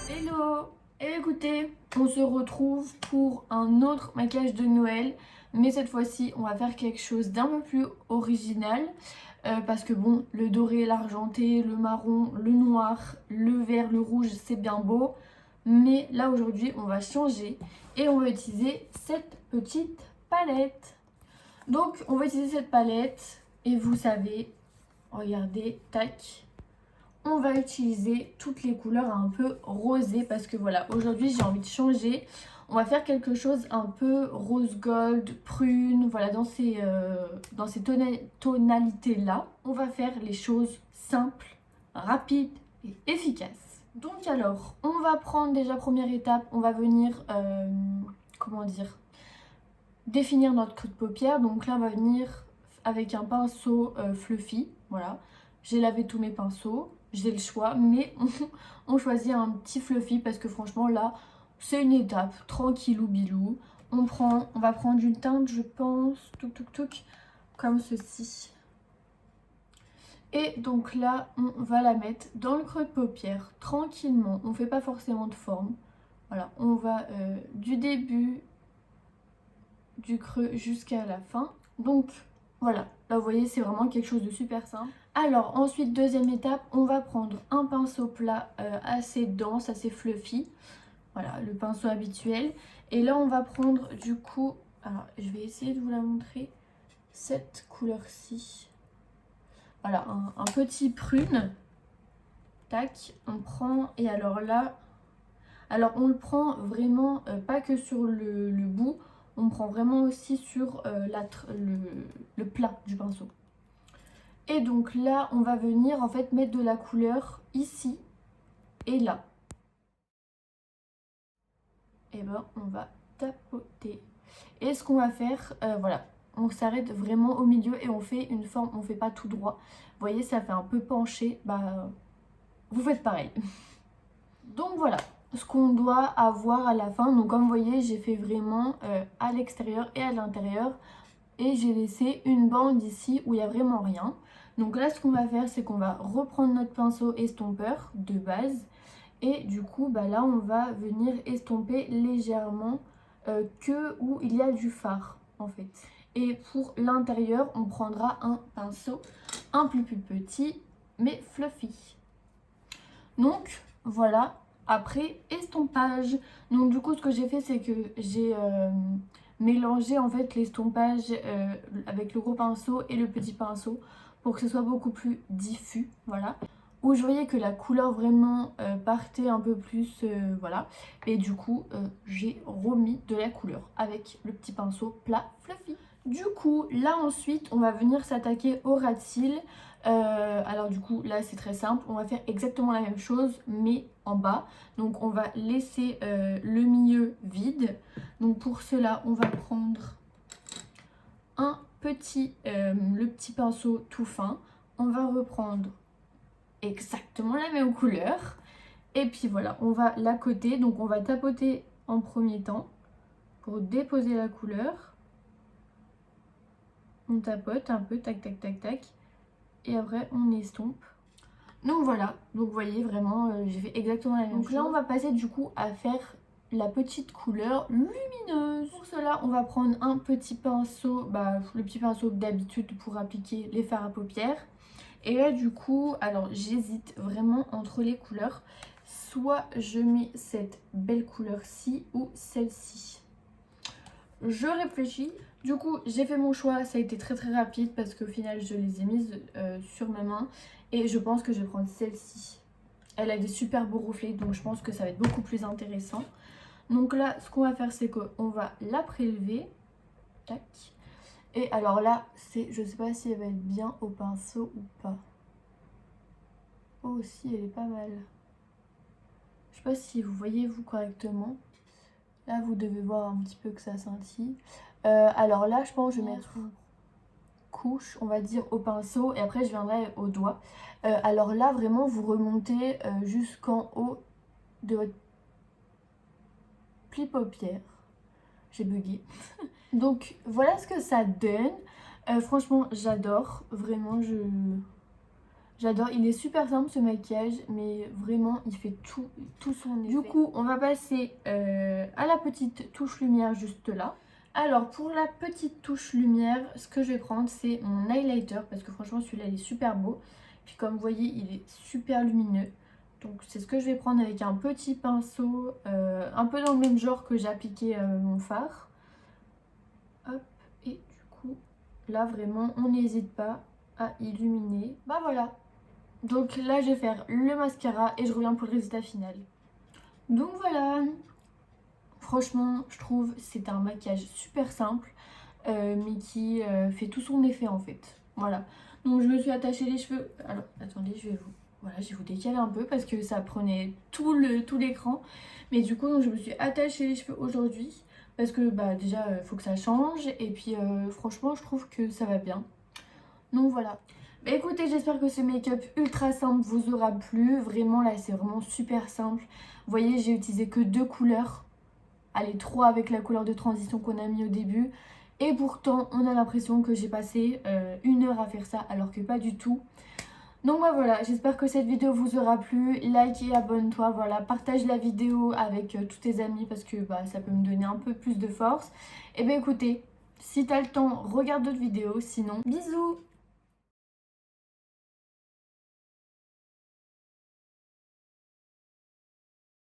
Hello! Et écoutez, on se retrouve pour un autre maquillage de Noël, mais cette fois-ci on va faire quelque chose d'un peu plus original parce que bon, le doré, l'argenté, le marron, le noir, le vert, le rouge, c'est bien beau, mais là aujourd'hui on va changer et on va utiliser cette petite palette. Donc on va utiliser cette palette et vous savez, regardez, tac. On va utiliser toutes les couleurs un peu rosées parce que voilà, aujourd'hui j'ai envie de changer. On va faire quelque chose un peu rose gold, prune, voilà, dans ces tonalités là. On va faire les choses simples, rapides et efficaces. Donc alors, on va prendre déjà première étape, on va venir, comment dire, définir notre creux de paupière. Donc là on va venir avec un pinceau fluffy, voilà. J'ai lavé tous mes pinceaux, j'ai le choix, mais on choisit un petit fluffy parce que franchement là c'est une étape, tranquillou bilou. On va prendre une teinte, je pense, comme ceci. Et donc là on va la mettre dans le creux de paupière tranquillement, on fait pas forcément de forme. Voilà, on va du début du creux jusqu'à la fin. Donc voilà, là vous voyez c'est vraiment quelque chose de super simple. Alors ensuite, deuxième étape, on va prendre un pinceau plat assez dense, assez fluffy. Voilà, le pinceau habituel. Et là on va prendre du coup, alors je vais essayer de vous la montrer, cette couleur-ci. Voilà, un petit prune. Tac, on prend, et alors là, alors on le prend vraiment pas que sur le bout, on prend vraiment aussi sur le plat du pinceau. Et donc là, on va venir en fait mettre de la couleur ici et là. Et ben on va tapoter. Et ce qu'on va faire, voilà, on s'arrête vraiment au milieu et on fait une forme, on fait pas tout droit. Vous voyez, ça fait un peu penché, bah vous faites pareil. Donc voilà ce qu'on doit avoir à la fin. Donc comme vous voyez, j'ai fait vraiment à l'extérieur et à l'intérieur. Et j'ai laissé une bande ici où il n'y a vraiment rien. Donc là ce qu'on va faire, c'est qu'on va reprendre notre pinceau estompeur de base. Et du coup, bah là on va venir estomper légèrement que où il y a du fard en fait. Et pour l'intérieur, on prendra un pinceau un peu plus petit mais fluffy. Donc voilà, après estompage. Donc du coup ce que j'ai fait c'est que j'ai mélangé en fait l'estompage avec le gros pinceau et le petit pinceau pour que ce soit beaucoup plus diffus, voilà. Où je voyais que la couleur vraiment partait un peu plus, voilà. Et du coup j'ai remis de la couleur avec le petit pinceau plat fluffy. Du coup là ensuite on va venir s'attaquer au ras de cils. Alors du coup là c'est très simple, on va faire exactement la même chose mais en bas. Donc on va laisser le milieu vide. Donc pour cela on va prendre le petit pinceau tout fin. On va reprendre exactement la même couleur. Et puis voilà, on va la coter. Donc on va tapoter en premier temps pour déposer la couleur. On tapote un peu, tac tac tac tac. Et après on estompe. Donc voilà, donc vous voyez vraiment j'ai fait exactement la même chose. Donc là on va passer du coup à faire la petite couleur lumineuse. Pour cela on va prendre un petit pinceau, le petit pinceau d'habitude pour appliquer les fards à paupières. Et là du coup, alors j'hésite vraiment entre les couleurs. Soit je mets cette belle couleur-ci ou celle-ci. Je réfléchis. Du coup, j'ai fait mon choix. Ça a été très très rapide parce qu'au final, je les ai mises sur ma main. Et je pense que je vais prendre celle-ci. Elle a des super beaux reflets, donc je pense que ça va être beaucoup plus intéressant. Donc là, ce qu'on va faire, c'est qu'on va la prélever. Tac. Et alors là, je sais pas si elle va être bien au pinceau ou pas. Oh, si, elle est pas mal. Je sais pas si vous voyez vous correctement. Là, vous devez voir un petit peu que ça scintille. Alors là, je pense que je vais mettre une couche, on va dire, au pinceau. Et après, je viendrai au doigt. Alors là, vraiment, vous remontez jusqu'en haut de votre pli paupière. J'ai bugué. Donc, voilà ce que ça donne. Franchement, j'adore. Vraiment, J'adore, il est super simple ce maquillage, mais vraiment il fait tout son effet. Du coup, on va passer à la petite touche lumière juste là. Alors pour la petite touche lumière, ce que je vais prendre c'est mon highlighter parce que franchement celui-là il est super beau. Puis comme vous voyez il est super lumineux. Donc c'est ce que je vais prendre avec un petit pinceau, un peu dans le même genre que j'ai appliqué mon fard. Hop, et du coup là vraiment on n'hésite pas à illuminer. Bah voilà. Donc là je vais faire le mascara et je reviens pour le résultat final. Donc voilà. Franchement je trouve c'est un maquillage super simple mais qui fait tout son effet en fait. Voilà. Donc je me suis attachée les cheveux. Alors attendez je vais vous décaler un peu parce que ça prenait tout l'écran. Mais du coup donc, je me suis attachée les cheveux aujourd'hui. Parce que bah déjà faut que ça change. Et puis franchement je trouve que ça va bien. Donc voilà. Bah écoutez, j'espère que ce make-up ultra simple vous aura plu. Vraiment là c'est vraiment super simple. Vous voyez j'ai utilisé que 2 couleurs. Allez 3 avec la couleur de transition qu'on a mis au début. Et pourtant on a l'impression que j'ai passé 1 heure à faire ça alors que pas du tout. Donc bah voilà, j'espère que cette vidéo vous aura plu. Like et abonne-toi, voilà, partage la vidéo avec tous tes amis parce que bah, ça peut me donner un peu plus de force. Et bah écoutez, si t'as le temps, regarde d'autres vidéos, sinon bisous.